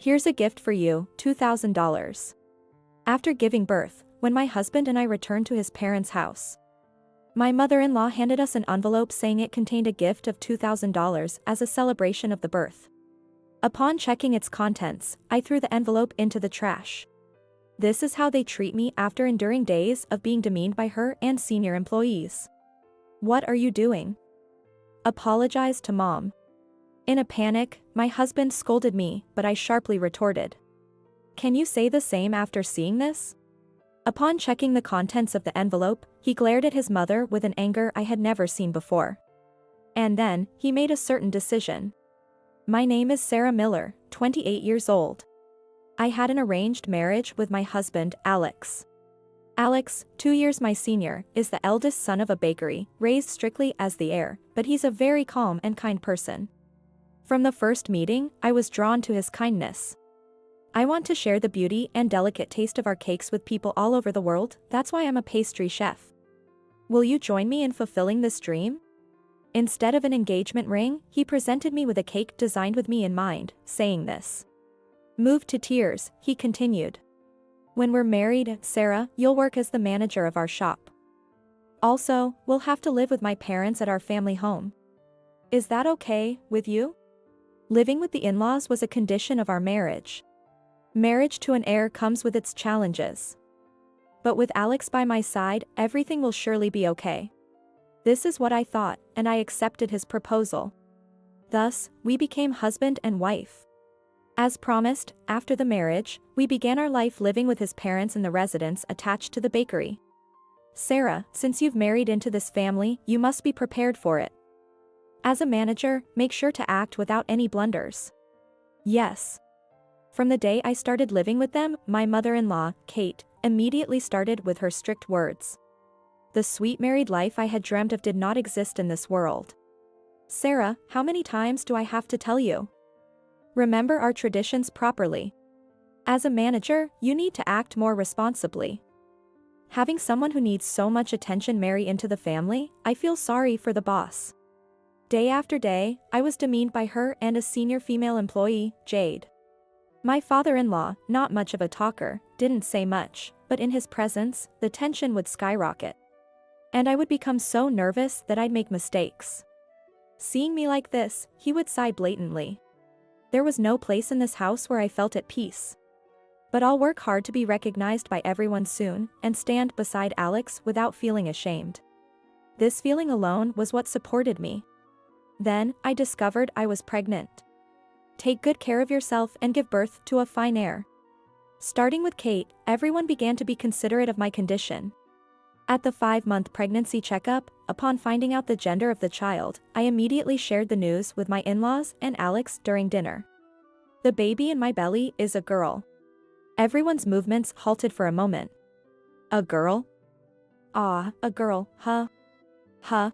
Here's a gift for you, $2,000. After giving birth, when my husband and I returned to his parents' house, my mother-in-law handed us an envelope saying it contained a gift of $2,000 as a celebration of the birth. Upon checking its contents, I threw the envelope into the trash. This is how they treat me after enduring days of being demeaned by her and senior employees. What are you doing? Apologize to mom. In a panic, my husband scolded me, but I sharply retorted. Can you say the same after seeing this? Upon checking the contents of the envelope, he glared at his mother with an anger I had never seen before. And then, he made a certain decision. My name is Sarah Miller, 28 years old. I had an arranged marriage with my husband, Alex. Alex, 2 years my senior, is the eldest son of a bakery, raised strictly as the heir, but he's a very calm and kind person. From the first meeting, I was drawn to his kindness. I want to share the beauty and delicate taste of our cakes with people all over the world, that's why I'm a pastry chef. Will you join me in fulfilling this dream? Instead of an engagement ring, he presented me with a cake designed with me in mind, saying this. Moved to tears, he continued. When we're married, Sarah, you'll work as the manager of our shop. Also, we'll have to live with my parents at our family home. Is that okay with you? Living with the in-laws was a condition of our marriage. Marriage to an heir comes with its challenges. But with Alex by my side, everything will surely be okay. This is what I thought, and I accepted his proposal. Thus, we became husband and wife. As promised, after the marriage, we began our life living with his parents in the residence attached to the bakery. Sarah, since you've married into this family, you must be prepared for it. As a manager, make sure to act without any blunders. Yes. From the day I started living with them, my mother-in-law, Kate, immediately started with her strict words. The sweet married life I had dreamt of did not exist in this world. Sarah, how many times do I have to tell you? Remember our traditions properly. As a manager, you need to act more responsibly. Having someone who needs so much attention marry into the family, I feel sorry for the boss. Day after day, I was demeaned by her and a senior female employee, Jade. My father-in-law, not much of a talker, didn't say much, but in his presence, the tension would skyrocket. And I would become so nervous that I'd make mistakes. Seeing me like this, he would sigh blatantly. There was no place in this house where I felt at peace. But I'll work hard to be recognized by everyone soon, and stand beside Alex without feeling ashamed. This feeling alone was what supported me. Then, I discovered I was pregnant. Take good care of yourself and give birth to a fine heir. Starting with Kate, everyone began to be considerate of my condition. At the 5-month pregnancy checkup, upon finding out the gender of the child, I immediately shared the news with my in-laws and Alex during dinner. The baby in my belly is a girl. Everyone's movements halted for a moment. A girl? Ah, a girl, huh? Huh?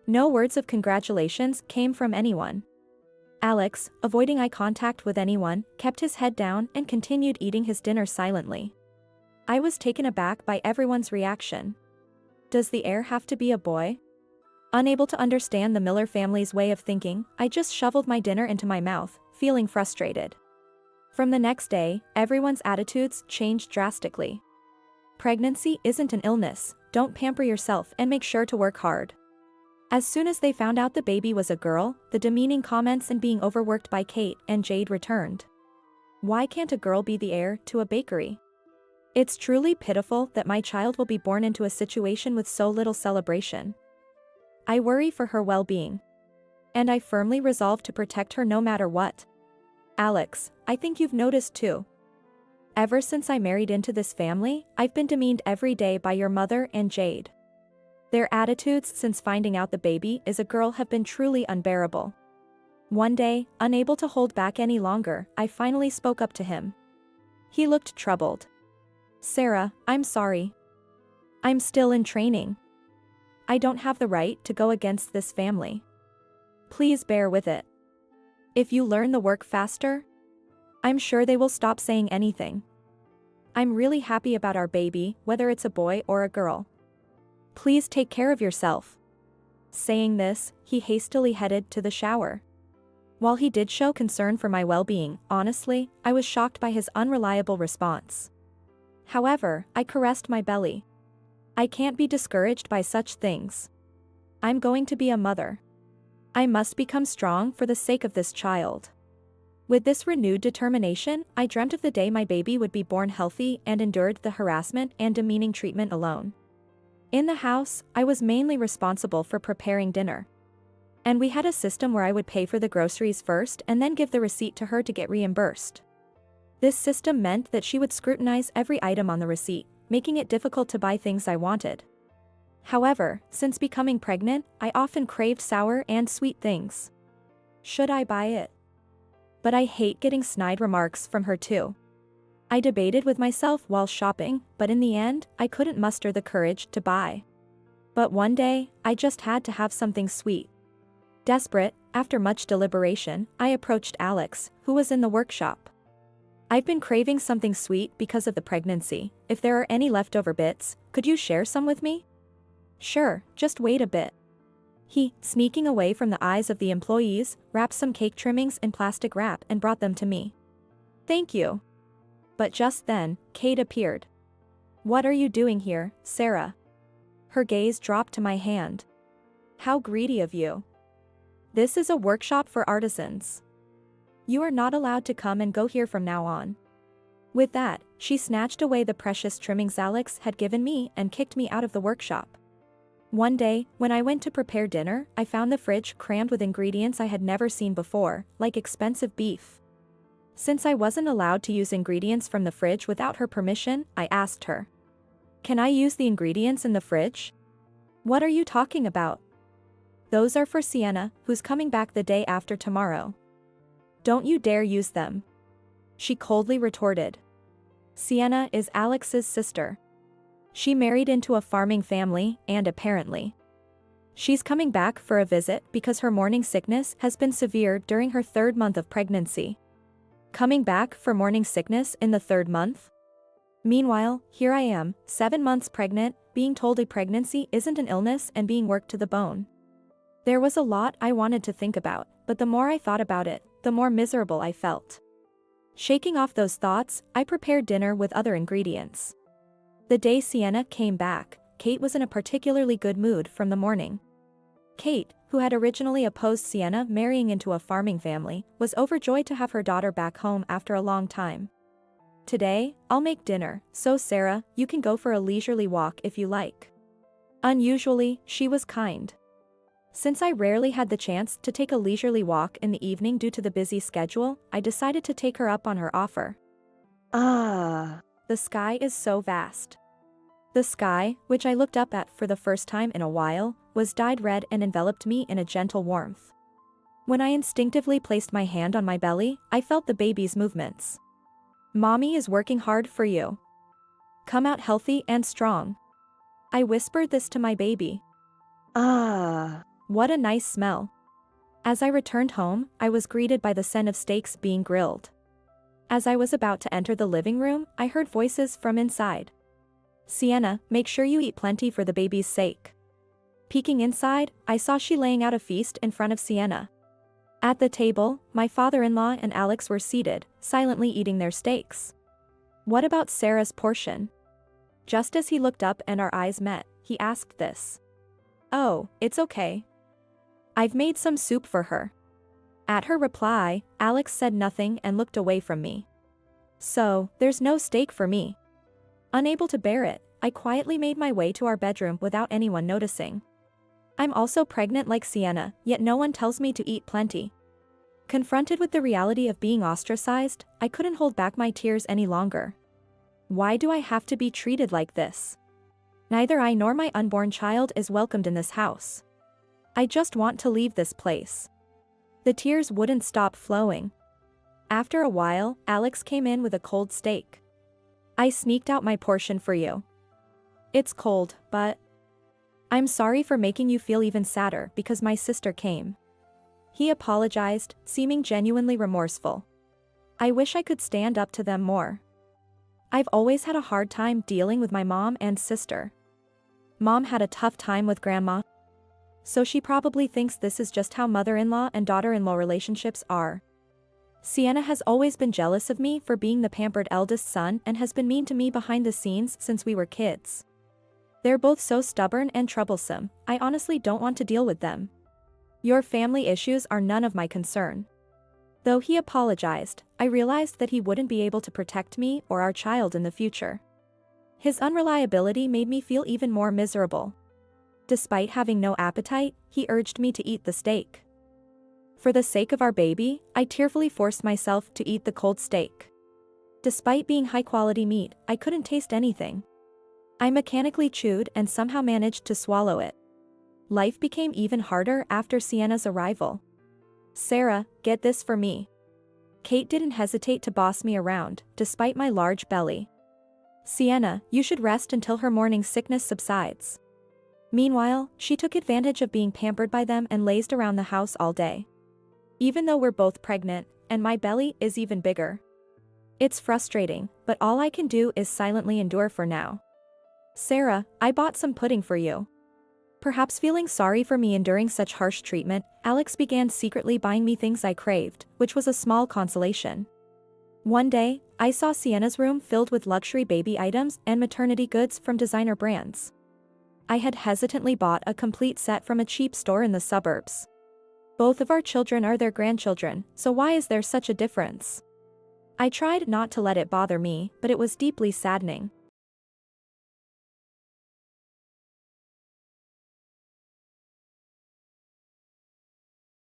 No words of congratulations came from anyone. Alex, avoiding eye contact with anyone, kept his head down and continued eating his dinner silently. I was taken aback by everyone's reaction. Does the heir have to be a boy? Unable to understand the Miller family's way of thinking, I just shoveled my dinner into my mouth, feeling frustrated. From the next day, everyone's attitudes changed drastically. Pregnancy isn't an illness, don't pamper yourself and make sure to work hard. As soon as they found out the baby was a girl, the demeaning comments and being overworked by Kate and Jade returned. Why can't a girl be the heir to a bakery? It's truly pitiful that my child will be born into a situation with so little celebration. I worry for her well-being. And I firmly resolve to protect her no matter what. Alex, I think you've noticed too. Ever since I married into this family, I've been demeaned every day by your mother and Jade. Their attitudes since finding out the baby is a girl have been truly unbearable. One day, unable to hold back any longer, I finally spoke up to him. He looked troubled. Sarah, I'm sorry. I'm still in training. I don't have the right to go against this family. Please bear with it. If you learn the work faster, I'm sure they will stop saying anything. I'm really happy about our baby, whether it's a boy or a girl. Please take care of yourself. Saying this, he hastily headed to the shower. While he did show concern for my well-being, honestly, I was shocked by his unreliable response. However, I caressed my belly. I can't be discouraged by such things. I'm going to be a mother. I must become strong for the sake of this child. With this renewed determination, I dreamt of the day my baby would be born healthy and endured the harassment and demeaning treatment alone. In the house, I was mainly responsible for preparing dinner. And we had a system where I would pay for the groceries first and then give the receipt to her to get reimbursed. This system meant that she would scrutinize every item on the receipt, making it difficult to buy things I wanted. However, since becoming pregnant, I often craved sour and sweet things. Should I buy it? But I hate getting snide remarks from her too. I debated with myself while shopping, but in the end, I couldn't muster the courage to buy. But one day, I just had to have something sweet. Desperate, after much deliberation, I approached Alex, who was in the workshop. I've been craving something sweet because of the pregnancy. If there are any leftover bits, could you share some with me? Sure, just wait a bit. He, sneaking away from the eyes of the employees, wrapped some cake trimmings in plastic wrap and brought them to me. Thank you. But just then, Kate appeared. What are you doing here, Sarah? Her gaze dropped to my hand. How greedy of you. This is a workshop for artisans. You are not allowed to come and go here from now on. With that, she snatched away the precious trimmings Alex had given me and kicked me out of the workshop. One day, when I went to prepare dinner, I found the fridge crammed with ingredients I had never seen before, like expensive beef. Since I wasn't allowed to use ingredients from the fridge without her permission, I asked her. Can I use the ingredients in the fridge? What are you talking about? Those are for Sienna, who's coming back the day after tomorrow. Don't you dare use them. She coldly retorted. Sienna is Alex's sister. She married into a farming family, and apparently, she's coming back for a visit because her morning sickness has been severe during her 3rd month of pregnancy. Coming back for morning sickness in the 3rd month? Meanwhile, here I am, 7 months pregnant, being told a pregnancy isn't an illness and being worked to the bone. There was a lot I wanted to think about, but the more I thought about it, the more miserable I felt. Shaking off those thoughts, I prepared dinner with other ingredients. The day Sienna came back, Kate was in a particularly good mood from the morning. Kate, who had originally opposed Sienna marrying into a farming family, was overjoyed to have her daughter back home after a long time. Today, I'll make dinner, so Sarah, you can go for a leisurely walk if you like. Unusually, she was kind. Since I rarely had the chance to take a leisurely walk in the evening due to the busy schedule, I decided to take her up on her offer. The sky is so vast. The sky, which I looked up at for the first time in a while, was dyed red and enveloped me in a gentle warmth. When I instinctively placed my hand on my belly, I felt the baby's movements. Mommy is working hard for you. Come out healthy and strong. I whispered this to my baby. What a nice smell. As I returned home, I was greeted by the scent of steaks being grilled. As I was about to enter the living room, I heard voices from inside. Sienna, make sure you eat plenty for the baby's sake. Peeking inside, I saw she laying out a feast in front of Sienna. At the table, my father-in-law and Alex were seated, silently eating their steaks. What about Sarah's portion? Just as he looked up and our eyes met, he asked this. Oh, it's okay. I've made some soup for her. At her reply, Alex said nothing and looked away from me. So, there's no steak for me. Unable to bear it, I quietly made my way to our bedroom without anyone noticing. I'm also pregnant like Sienna, yet no one tells me to eat plenty. Confronted with the reality of being ostracized, I couldn't hold back my tears any longer. Why do I have to be treated like this? Neither I nor my unborn child is welcomed in this house. I just want to leave this place. The tears wouldn't stop flowing. After a while, Alex came in with a cold steak. I sneaked out my portion for you. It's cold, but I'm sorry for making you feel even sadder because my sister came. He apologized, seeming genuinely remorseful. I wish I could stand up to them more. I've always had a hard time dealing with my mom and sister. Mom had a tough time with grandma. So she probably thinks this is just how mother-in-law and daughter-in-law relationships are. Sienna has always been jealous of me for being the pampered eldest son and has been mean to me behind the scenes since we were kids. They're both so stubborn and troublesome, I honestly don't want to deal with them. Your family issues are none of my concern. Though he apologized, I realized that he wouldn't be able to protect me or our child in the future. His unreliability made me feel even more miserable. Despite having no appetite, he urged me to eat the steak. For the sake of our baby, I tearfully forced myself to eat the cold steak. Despite being high-quality meat, I couldn't taste anything. I mechanically chewed and somehow managed to swallow it. Life became even harder after Sienna's arrival. "Sarah, get this for me." Kate didn't hesitate to boss me around, despite my large belly. "Sienna, you should rest until her morning sickness subsides." Meanwhile, she took advantage of being pampered by them and lazed around the house all day. Even though we're both pregnant, and my belly is even bigger. It's frustrating, but all I can do is silently endure for now. "Sarah, I bought some pudding for you." Perhaps feeling sorry for me enduring such harsh treatment, Alex began secretly buying me things I craved, which was a small consolation. One day, I saw Sienna's room filled with luxury baby items and maternity goods from designer brands. I had hesitantly bought a complete set from a cheap store in the suburbs. Both of our children are their grandchildren, so why is there such a difference? I tried not to let it bother me, but it was deeply saddening.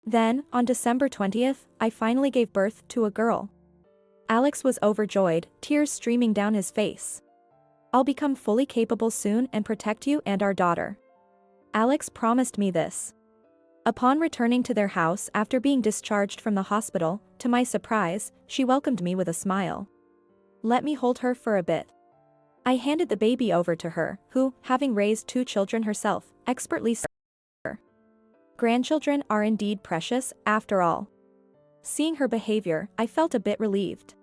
Then, on December 20th, I finally gave birth to a girl. Alex was overjoyed, tears streaming down his face. "I'll become fully capable soon and protect you and our daughter." Alex promised me this. Upon returning to their house after being discharged from the hospital, to my surprise, she welcomed me with a smile. "Let me hold her for a bit." I handed the baby over to her, who, having raised 2 children herself, expertly served her. Grandchildren are indeed precious, after all. Seeing her behavior, I felt a bit relieved.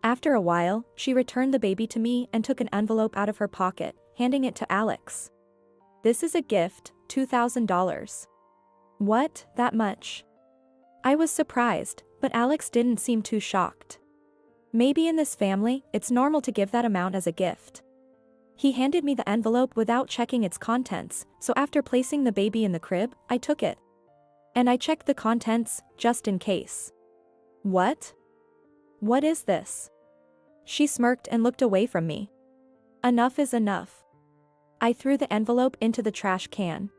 After a while, she returned the baby to me and took an envelope out of her pocket, handing it to Alex. "This is a gift, $2,000. "What, that much?" I was surprised, but Alex didn't seem too shocked. "Maybe in this family, it's normal to give that amount as a gift." He handed me the envelope without checking its contents, so after placing the baby in the crib, I took it. And I checked the contents, just in case. "What? What is this?" She smirked and looked away from me. "Enough is enough." I threw the envelope into the trash can.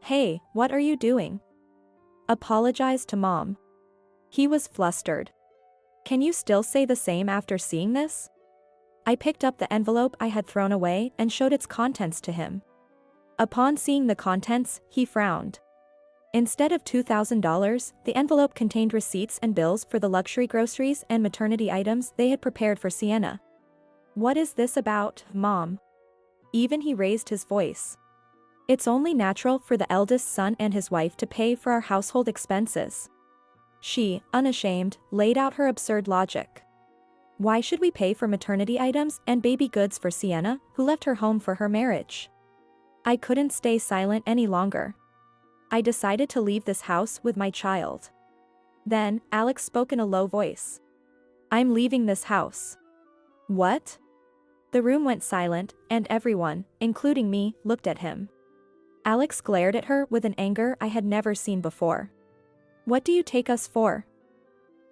"Hey, what are you doing?" "Apologize to Mom." He was flustered. "Can you still say the same after seeing this?" I picked up the envelope I had thrown away and showed its contents to him. Upon seeing the contents, he frowned. Instead of $2,000, the envelope contained receipts and bills for the luxury groceries and maternity items they had prepared for Sienna. "What is this about, Mom?" Even he raised his voice. "It's only natural for the eldest son and his wife to pay for our household expenses." She, unashamed, laid out her absurd logic. "Why should we pay for maternity items and baby goods for Sienna, who left her home for her marriage?" I couldn't stay silent any longer. I decided to leave this house with my child. Then, Alex spoke in a low voice. "I'm leaving this house." "What?" The room went silent, and everyone, including me, looked at him. Alex glared at her with an anger I had never seen before. "What do you take us for?"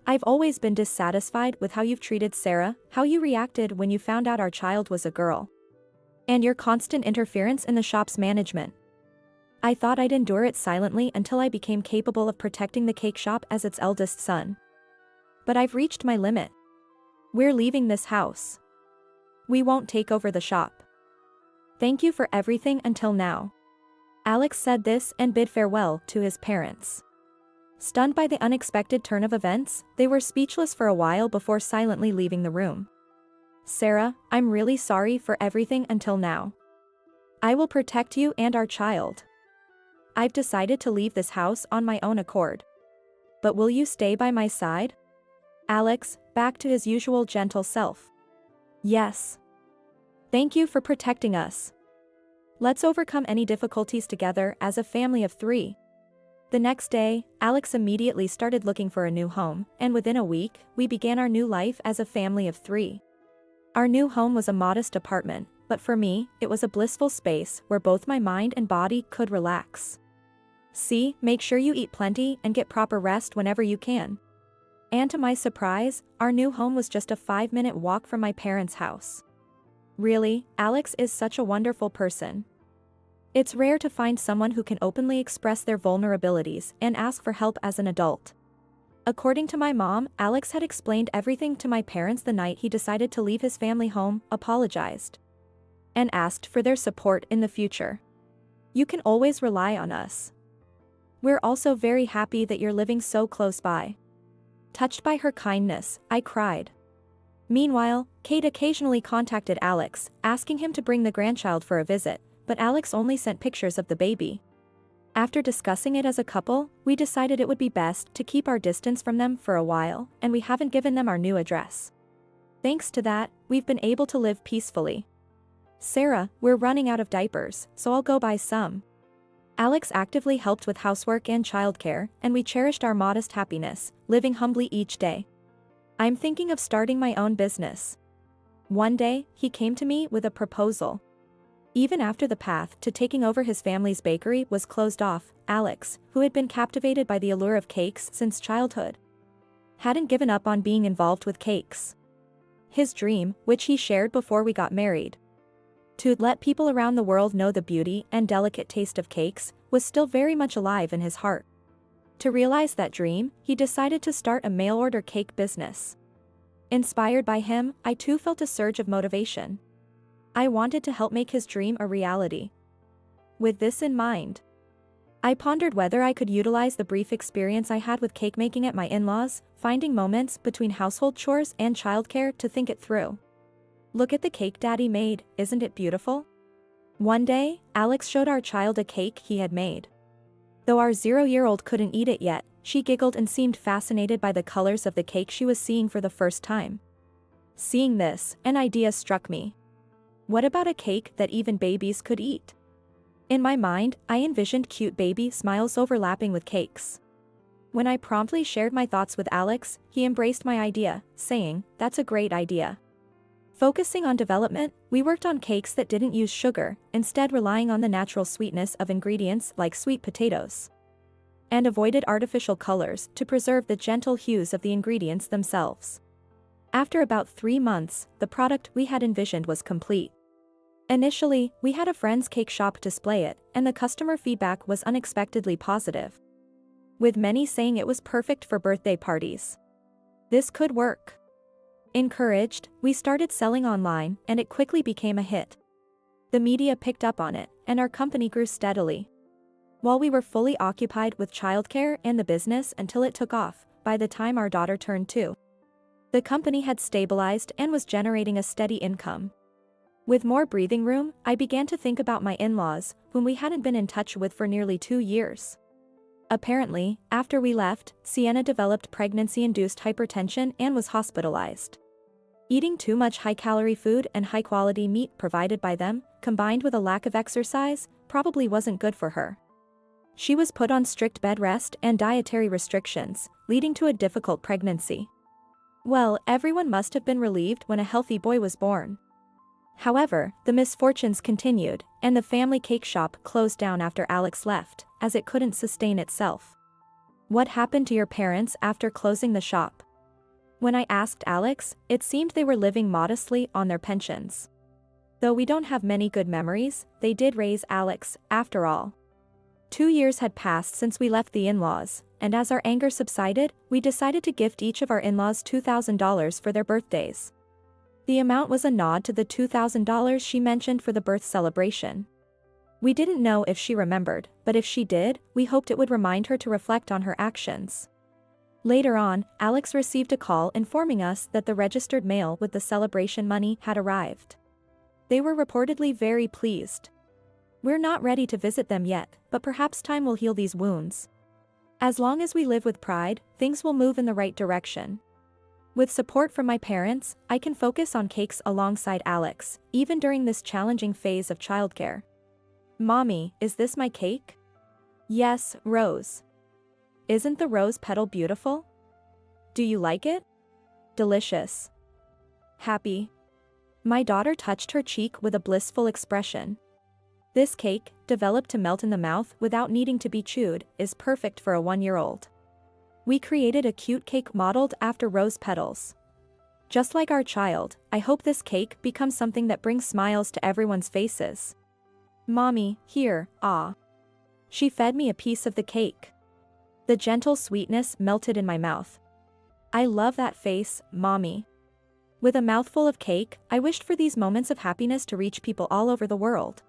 "I've always been dissatisfied with how you've treated Sarah, how you reacted when you found out our child was a girl. And your constant interference in the shop's management. I thought I'd endure it silently until I became capable of protecting the cake shop as its eldest son. But I've reached my limit. We're leaving this house. We won't take over the shop. Thank you for everything until now." Alex said this and bid farewell to his parents. Stunned by the unexpected turn of events, they were speechless for a while before silently leaving the room. "Sarah, I'm really sorry for everything until now. I will protect you and our child. I've decided to leave this house on my own accord. But will you stay by my side?" Alex, back to his usual gentle self. "Yes. Thank you for protecting us." Let's overcome any difficulties together as a family of 3. The next day, Alex immediately started looking for a new home, and within a week, we began our new life as a family of 3. Our new home was a modest apartment, but for me, it was a blissful space where both my mind and body could relax. See, make sure you eat plenty and get proper rest whenever you can. And to my surprise, our new home was just a 5-minute walk from my parents' house. Really, Alex is such a wonderful person. It's rare to find someone who can openly express their vulnerabilities and ask for help as an adult. According to my mom, Alex had explained everything to my parents the night he decided to leave his family home, apologized, and asked for their support in the future. You can always rely on us. We're also very happy that you're living so close by. Touched by her kindness, I cried. Meanwhile, Kate occasionally contacted Alex, asking him to bring the grandchild for a visit, but Alex only sent pictures of the baby. After discussing it as a couple, we decided it would be best to keep our distance from them for a while, and we haven't given them our new address. Thanks to that, we've been able to live peacefully. Sarah, we're running out of diapers, so I'll go buy some. Alex actively helped with housework and childcare, and we cherished our modest happiness, living humbly each day. I'm thinking of starting my own business. One day, he came to me with a proposal. Even after the path to taking over his family's bakery was closed off, Alex, who had been captivated by the allure of cakes since childhood, hadn't given up on being involved with cakes. His dream, which he shared before we got married, to let people around the world know the beauty and delicate taste of cakes, was still very much alive in his heart. To realize that dream, he decided to start a mail-order cake business. Inspired by him, I too felt a surge of motivation. I wanted to help make his dream a reality. With this in mind, I pondered whether I could utilize the brief experience I had with cake making at my in-laws, finding moments between household chores and childcare to think it through. Look at the cake Daddy made, isn't it beautiful? One day, Alex showed our child a cake he had made. Though our 0-year-old couldn't eat it yet, she giggled and seemed fascinated by the colors of the cake she was seeing for the first time. Seeing this, an idea struck me. What about a cake that even babies could eat? In my mind, I envisioned cute baby smiles overlapping with cakes. When I promptly shared my thoughts with Alex, he embraced my idea, saying, "That's a great idea." Focusing on development, we worked on cakes that didn't use sugar, instead relying on the natural sweetness of ingredients like sweet potatoes, and avoided artificial colors to preserve the gentle hues of the ingredients themselves. After about 3 months, the product we had envisioned was complete. Initially, we had a friend's cake shop display it, and the customer feedback was unexpectedly positive, with many saying it was perfect for birthday parties. This could work. Encouraged, we started selling online, and it quickly became a hit. The media picked up on it, and our company grew steadily. While we were fully occupied with childcare and the business until it took off, by the time our daughter turned 2, the company had stabilized and was generating a steady income. With more breathing room, I began to think about my in-laws, whom we hadn't been in touch with for nearly 2 years. Apparently, after we left, Sienna developed pregnancy-induced hypertension and was hospitalized. Eating too much high-calorie food and high-quality meat provided by them, combined with a lack of exercise, probably wasn't good for her. She was put on strict bed rest and dietary restrictions, leading to a difficult pregnancy. Well, everyone must have been relieved when a healthy boy was born. However, the misfortunes continued, and the family cake shop closed down after Alex left, as it couldn't sustain itself. What happened to your parents after closing the shop? When I asked Alex, it seemed they were living modestly on their pensions. Though we don't have many good memories, they did raise Alex, after all. 2 years had passed since we left the in-laws, and as our anger subsided, we decided to gift each of our in-laws $2,000 for their birthdays. The amount was a nod to the $2,000 she mentioned for the birth celebration. We didn't know if she remembered, but if she did, we hoped it would remind her to reflect on her actions. Later on, Alex received a call informing us that the registered mail with the celebration money had arrived. They were reportedly very pleased. We're not ready to visit them yet, but perhaps time will heal these wounds. As long as we live with pride, things will move in the right direction. With support from my parents, I can focus on cakes alongside Alex, even during this challenging phase of childcare. Mommy, is this my cake? Yes, Rose. Isn't the rose petal beautiful? Do you like it? Delicious. Happy. My daughter touched her cheek with a blissful expression. This cake, developed to melt in the mouth without needing to be chewed, is perfect for a 1-year-old. We created a cute cake modeled after rose petals. Just like our child, I hope this cake becomes something that brings smiles to everyone's faces. Mommy, here, ah. She fed me a piece of the cake. The gentle sweetness melted in my mouth. I love that face, Mommy. With a mouthful of cake, I wished for these moments of happiness to reach people all over the world.